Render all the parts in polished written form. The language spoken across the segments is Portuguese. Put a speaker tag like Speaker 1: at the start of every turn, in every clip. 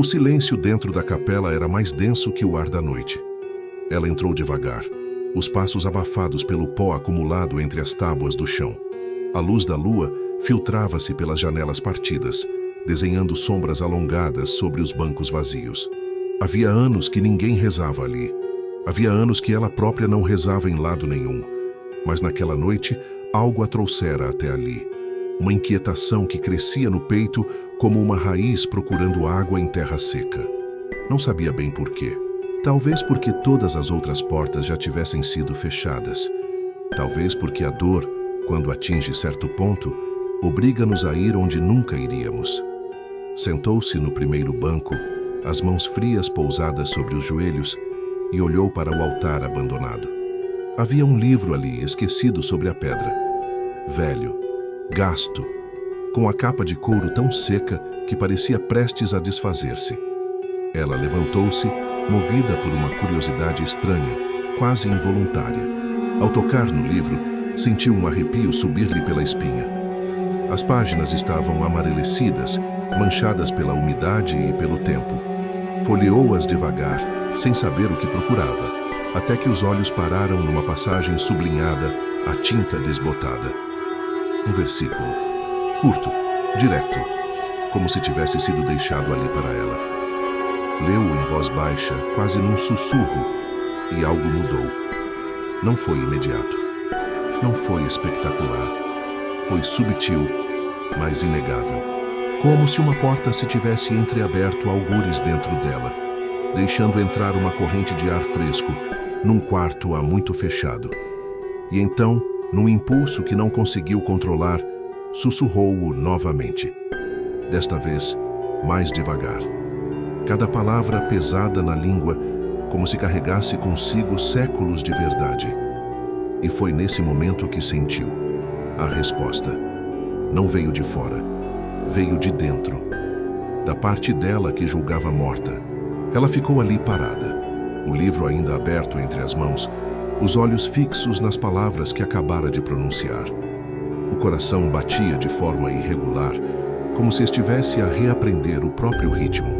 Speaker 1: O silêncio dentro da capela era mais denso que o ar da noite. Ela entrou devagar, os passos abafados pelo pó acumulado entre as tábuas do chão. A luz da lua filtrava-se pelas janelas partidas, desenhando sombras alongadas sobre os bancos vazios. Havia anos que ninguém rezava ali. Havia anos que ela própria não rezava em lado nenhum. Mas naquela noite, algo a trouxera até ali. Uma inquietação que crescia no peito como uma raiz procurando água em terra seca. Não sabia bem por quê. Talvez porque todas as outras portas já tivessem sido fechadas. Talvez porque a dor, quando atinge certo ponto, obriga-nos a ir onde nunca iríamos. Sentou-se no primeiro banco, as mãos frias pousadas sobre os joelhos, e olhou para o altar abandonado. Havia um livro ali, esquecido sobre a pedra. Velho, gasto, com a capa de couro tão seca que parecia prestes a desfazer-se. Ela levantou-se, movida por uma curiosidade estranha, quase involuntária. Ao tocar no livro, sentiu um arrepio subir-lhe pela espinha. As páginas estavam amarelecidas, manchadas pela umidade e pelo tempo. Folheou-as devagar, sem saber o que procurava, até que os olhos pararam numa passagem sublinhada, a tinta desbotada. Um versículo, curto, direto, como se tivesse sido deixado ali para ela. Leu-o em voz baixa, quase num sussurro, e algo mudou. Não foi imediato. Não foi espetacular. Foi subtil, mas inegável. Como se uma porta se tivesse entreaberto algures dentro dela, deixando entrar uma corrente de ar fresco, num quarto há muito fechado. E então, num impulso que não conseguiu controlar, sussurrou-o novamente. Desta vez, mais devagar. Cada palavra pesada na língua, como se carregasse consigo séculos de verdade. E foi nesse momento que sentiu a resposta. Não veio de fora, veio de dentro, da parte dela que julgava morta. Ela ficou ali parada, o livro ainda aberto entre as mãos, os olhos fixos nas palavras que acabara de pronunciar. O coração batia de forma irregular, como se estivesse a reaprender o próprio ritmo.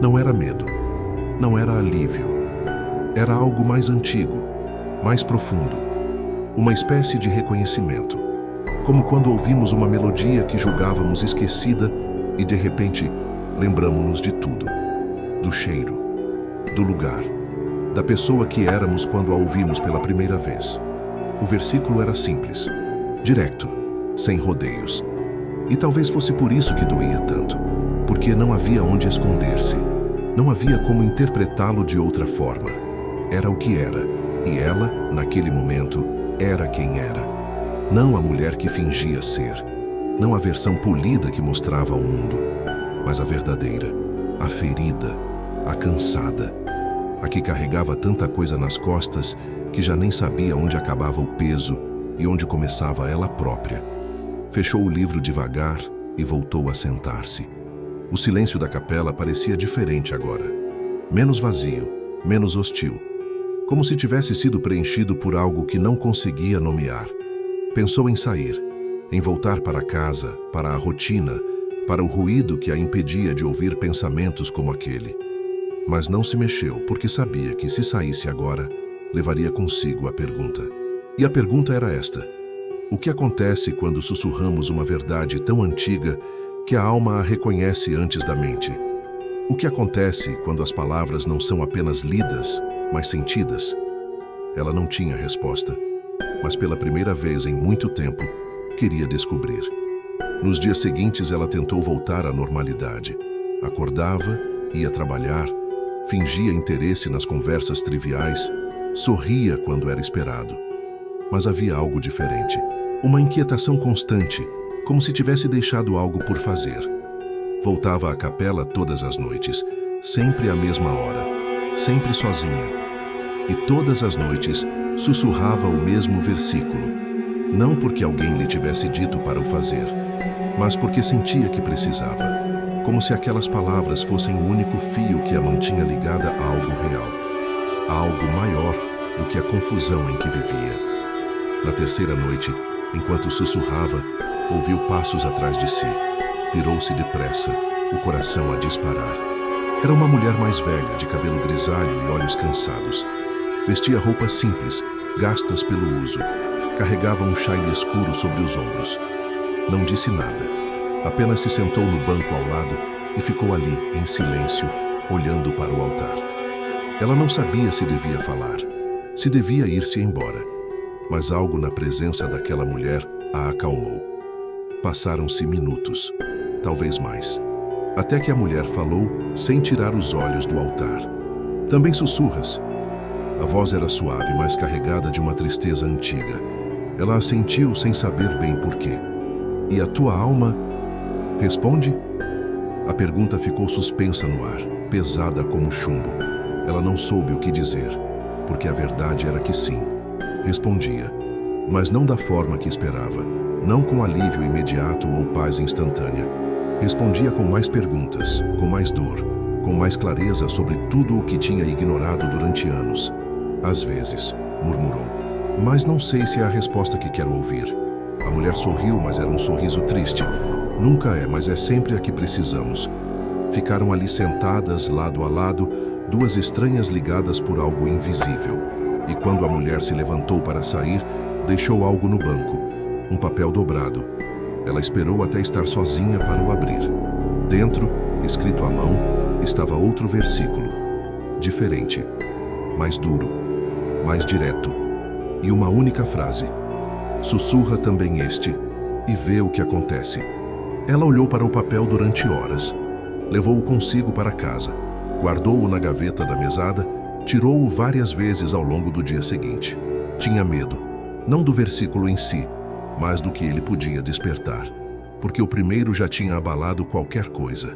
Speaker 1: Não era medo, não era alívio. Era algo mais antigo, mais profundo. Uma espécie de reconhecimento. Como quando ouvimos uma melodia que julgávamos esquecida e, de repente, lembramo-nos de tudo. Do cheiro, do lugar, da pessoa que éramos quando a ouvimos pela primeira vez. O versículo era simples, direto, sem rodeios. E talvez fosse por isso que doía tanto, porque não havia onde esconder-se. Não havia como interpretá-lo de outra forma. Era o que era, e ela, naquele momento, era quem era. Não a mulher que fingia ser, não a versão polida que mostrava ao mundo, mas a verdadeira, a ferida, a cansada, a que carregava tanta coisa nas costas que já nem sabia onde acabava o peso e onde começava ela própria. Fechou o livro devagar e voltou a sentar-se. O silêncio da capela parecia diferente agora, menos vazio, menos hostil, como se tivesse sido preenchido por algo que não conseguia nomear. Pensou em sair, em voltar para casa, para a rotina, para o ruído que a impedia de ouvir pensamentos como aquele. Mas não se mexeu, porque sabia que se saísse agora, levaria consigo a pergunta. E a pergunta era esta: o que acontece quando sussurramos uma verdade tão antiga que a alma a reconhece antes da mente? O que acontece quando as palavras não são apenas lidas, mas sentidas? Ela não tinha resposta, mas pela primeira vez em muito tempo, queria descobrir. Nos dias seguintes, ela tentou voltar à normalidade. Acordava, ia trabalhar, fingia interesse nas conversas triviais, sorria quando era esperado. Mas havia algo diferente, uma inquietação constante, como se tivesse deixado algo por fazer. Voltava à capela todas as noites, sempre à mesma hora, sempre sozinha. E todas as noites sussurrava o mesmo versículo, não porque alguém lhe tivesse dito para o fazer, mas porque sentia que precisava, como se aquelas palavras fossem o único fio que a mantinha ligada a algo real, a algo maior do que a confusão em que vivia. Na terceira noite, enquanto sussurrava, ouviu passos atrás de si. Virou-se depressa, o coração a disparar. Era uma mulher mais velha, de cabelo grisalho e olhos cansados. Vestia roupas simples, gastas pelo uso. Carregava um chale escuro sobre os ombros. Não disse nada. Apenas se sentou no banco ao lado e ficou ali, em silêncio, olhando para o altar. Ela não sabia se devia falar, se devia ir-se embora. Mas algo na presença daquela mulher a acalmou. Passaram-se minutos, talvez mais, até que a mulher falou sem tirar os olhos do altar. Também sussurras. A voz era suave, mas carregada de uma tristeza antiga. Ela assentiu sem saber bem porquê. E a tua alma? Responde? A pergunta ficou suspensa no ar, pesada como chumbo. Ela não soube o que dizer, porque a verdade era que sim. Respondia, mas não da forma que esperava, não com alívio imediato ou paz instantânea. Respondia com mais perguntas, com mais dor, com mais clareza sobre tudo o que tinha ignorado durante anos. Às vezes, murmurou, mas não sei se é a resposta que quero ouvir. A mulher sorriu, mas era um sorriso triste. Nunca é, mas é sempre a que precisamos. Ficaram ali sentadas, lado a lado, duas estranhas ligadas por algo invisível. E quando a mulher se levantou para sair, deixou algo no banco, um papel dobrado. Ela esperou até estar sozinha para o abrir. Dentro, escrito à mão, estava outro versículo. Diferente, mais duro, mais direto. E uma única frase. Sussurra também este, e vê o que acontece. Ela olhou para o papel durante horas. Levou-o consigo para casa. Guardou-o na gaveta da mesada, tirou-o várias vezes ao longo do dia seguinte. Tinha medo, não do versículo em si, mas do que ele podia despertar, porque o primeiro já tinha abalado qualquer coisa,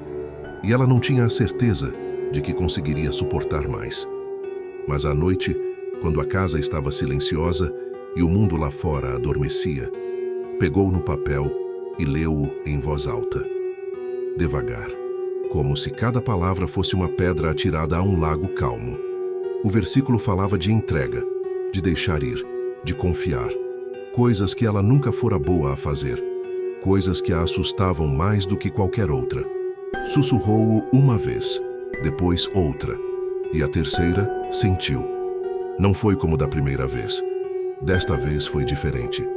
Speaker 1: e ela não tinha a certeza de que conseguiria suportar mais. Mas à noite, quando a casa estava silenciosa e o mundo lá fora adormecia, pegou no papel e leu-o em voz alta, devagar, como se cada palavra fosse uma pedra atirada a um lago calmo. O versículo falava de entrega, de deixar ir, de confiar, coisas que ela nunca fora boa a fazer, coisas que a assustavam mais do que qualquer outra. Sussurrou-o uma vez, depois outra, e a terceira sentiu. Não foi como da primeira vez. Desta vez foi diferente.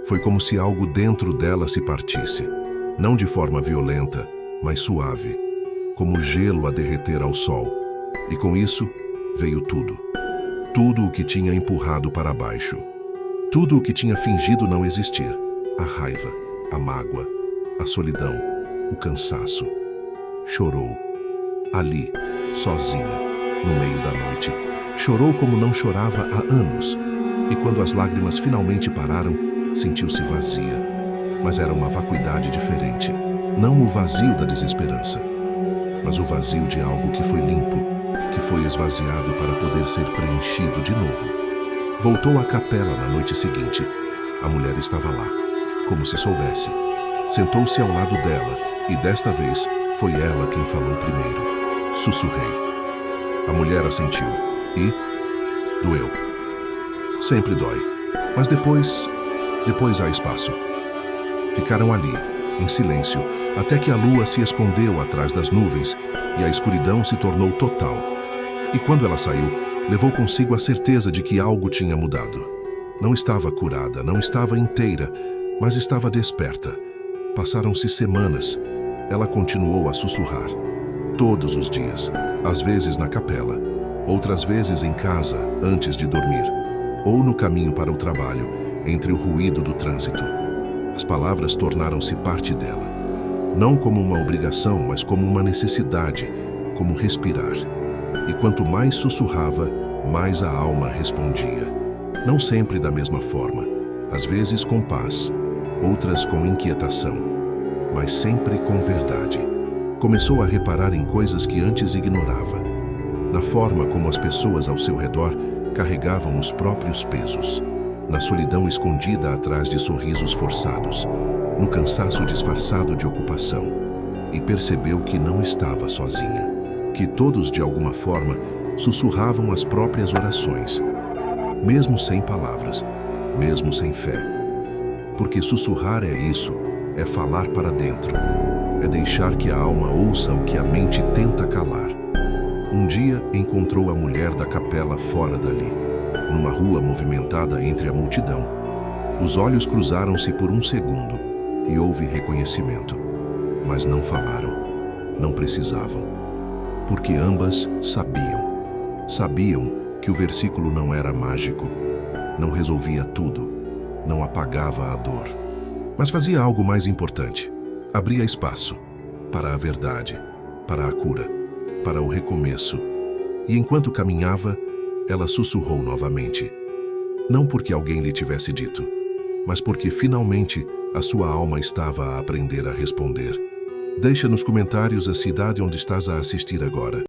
Speaker 1: Foi como se algo dentro dela se partisse, não de forma violenta, mas suave, como gelo a derreter ao sol. E com isso veio tudo. Tudo o que tinha empurrado para baixo. Tudo o que tinha fingido não existir. A raiva, a mágoa, a solidão, o cansaço. Chorou. Ali, sozinha, no meio da noite. Chorou como não chorava há anos. E quando as lágrimas finalmente pararam, sentiu-se vazia. Mas era uma vacuidade diferente. Não o vazio da desesperança, mas o vazio de algo que foi limpo, que foi esvaziado para poder ser preenchido de novo. Voltou à capela na noite seguinte. A mulher estava lá, como se soubesse. Sentou-se ao lado dela, e desta vez foi ela quem falou primeiro. Sussurrei. A mulher assentiu, e doeu. Sempre dói, mas depois há espaço. Ficaram ali, em silêncio, até que a lua se escondeu atrás das nuvens e a escuridão se tornou total. E quando ela saiu, levou consigo a certeza de que algo tinha mudado. Não estava curada, não estava inteira, mas estava desperta. Passaram-se semanas. Ela continuou a sussurrar. Todos os dias, às vezes na capela, outras vezes em casa, antes de dormir, ou no caminho para o trabalho, entre o ruído do trânsito. As palavras tornaram-se parte dela. Não como uma obrigação, mas como uma necessidade, como respirar. E quanto mais sussurrava, mais a alma respondia. Não sempre da mesma forma, às vezes com paz, outras com inquietação, mas sempre com verdade. Começou a reparar em coisas que antes ignorava, na forma como as pessoas ao seu redor carregavam os próprios pesos, na solidão escondida atrás de sorrisos forçados, no cansaço disfarçado de ocupação, e percebeu que não estava sozinha, que todos, de alguma forma, sussurravam as próprias orações, mesmo sem palavras, mesmo sem fé. Porque sussurrar é isso, é falar para dentro, é deixar que a alma ouça o que a mente tenta calar. Um dia encontrou a mulher da capela fora dali, numa rua movimentada entre a multidão. Os olhos cruzaram-se por um segundo e houve reconhecimento, mas não falaram, não precisavam, porque ambas sabiam que o versículo não era mágico, não resolvia tudo, não apagava a dor, mas fazia algo mais importante: abria espaço para a verdade, para a cura, para o recomeço. E enquanto caminhava, ela sussurrou novamente. Não porque alguém lhe tivesse dito, mas porque finalmente a sua alma estava a aprender a responder. Deixa nos comentários a cidade onde estás a assistir agora.